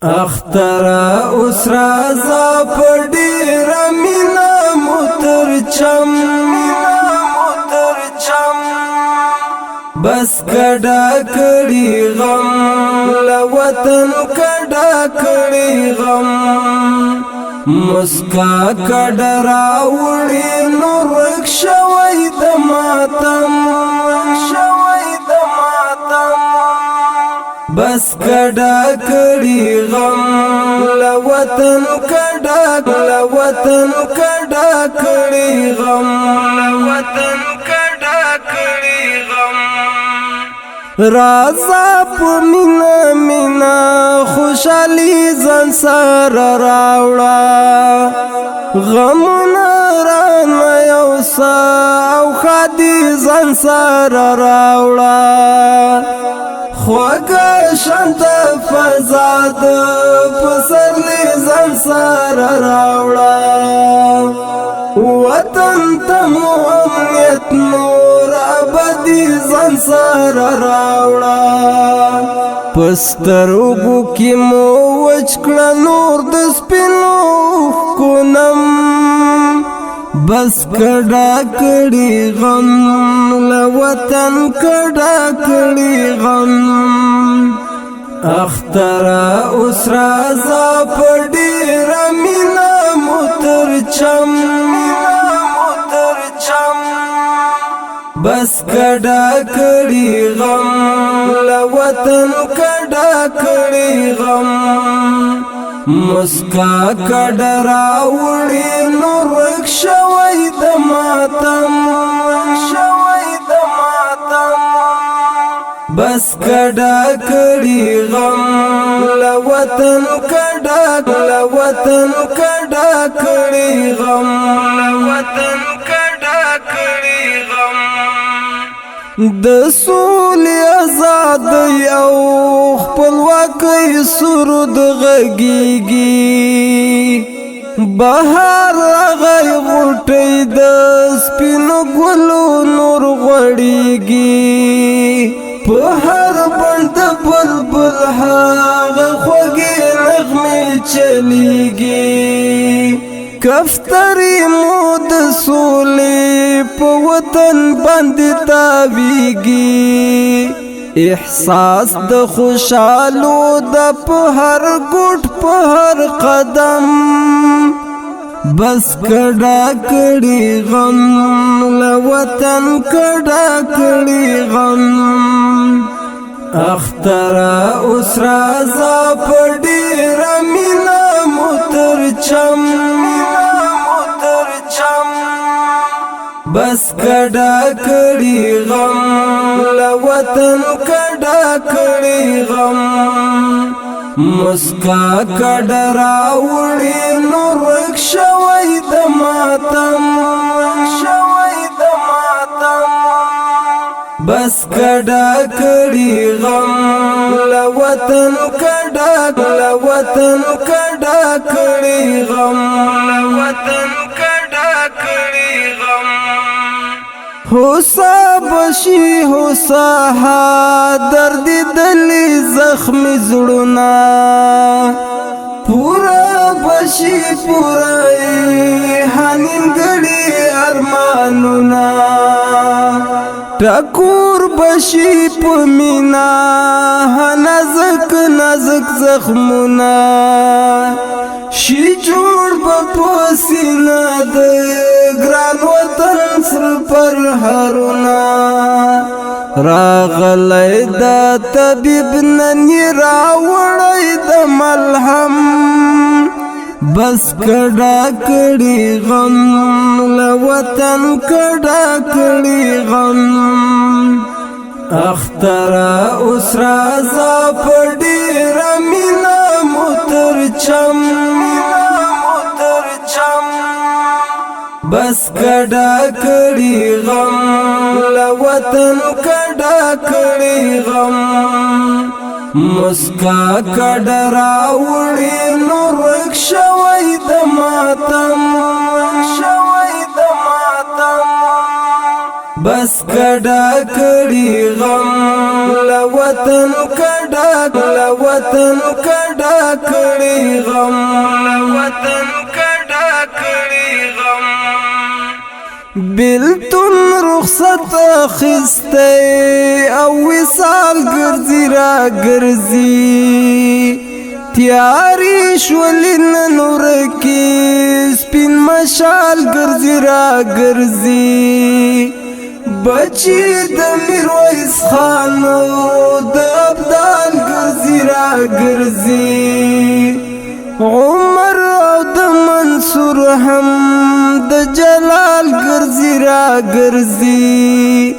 اختر اسرا ز پډیر مینا موتر چم بس کډا کړي غم لوطن کډا کړي غم مسکا کډرا وړي نور شوي د ماتم بس کډا کړي غم لوطن کډا کړي غم لوطن کډا کړي غم رازا په مینا مینا خوشالي ځان سره راوړه غمونه رانه یو او خادي ځان سره راوړه خوږه شانت فضا د پسرلی ځان سره راوړه وطن ته مو امنیت نور ابدي ځان سره راوړه پسترګو کې مو وچکړه نور د سپینو ښکونم بس کډا کړي غم لوطن کډا کړي غم اختر اسرا ز پډیر مینا موتر چم بس کډا کړي غم لوطن کډا کړي غم مسکا کډرا وړي نور شوي د ماتم بس کډا کړي غم لوطن کډا کړي غم لوطن کډا کړي غم د سولې آزاد یو خپلواکۍ سرود غږیږي بهار راغی غوټۍ د سپینو ګلو نور غوړیږي په هر بند بلبل هغه خوږې نغمې چلیږي کفتری مو د سولې په وطن باندې تاویږي احساس د خوشالو د په هر ګوټ په هر قدم بس کډا کړي غم لوطن کډا کړي غم اختر اسرا ز پډیر مینا موتر چم بس کډا کړي غم لوطن کډا کړي غم مسکا کډرا وړي نور شوي د ماتم بس کډا کړي غم لوطن کډا کړي غم لوطن کډا کړي غم ہوسا بشي ہوسا درد دلی زخمی زړونه پورا بشي پورا هنګړي ارمانونه ټکور بشي په مینا نازک نازک زخمونه شي جوړ په سینه د ګران وطن سر پر هرونه راغلی دا طبیب نن راوړی د ملهم بس کډا کړي غم لوطن کډا کړي غم اختر اسرا ز پډیر مینا موتر چم بس کډا کړي غم لوطن کډا کړي غم مسکا کډرا وړي نور شوي د ماتم بس کډا کړي غم لوطن کډا کړي کړي غم وطن کډا کړي غم بلتون رخصت اخسته او وصال ګرځي را ګرځي تیاری شولین نور کی سپین مشال ګرځي را ګرځي بچی د میرویس خان د ابدال ګرځي را ګرځي عمر او د منصور هم د جلال ګرځي را ګرځي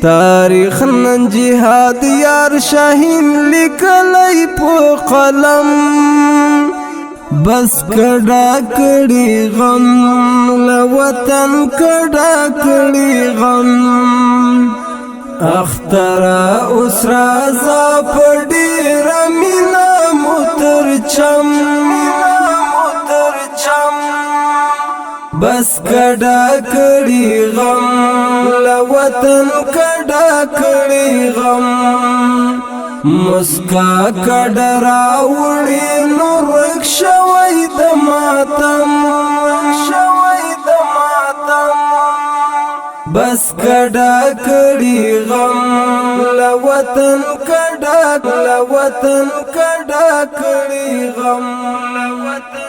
تاریخ نن جهاد یار شاهین لیکلی په قلم بس کډا کړي غم له وطن کډا کړي غم اخترا اوس رازا په ډېره مینه موتر چم بس کډا کړي غم له وطن کډا کړي غم مسکا کډا راوړي نور شوی د ماتم بس کډا کړي غم له وطن کډا کړي غم له وطن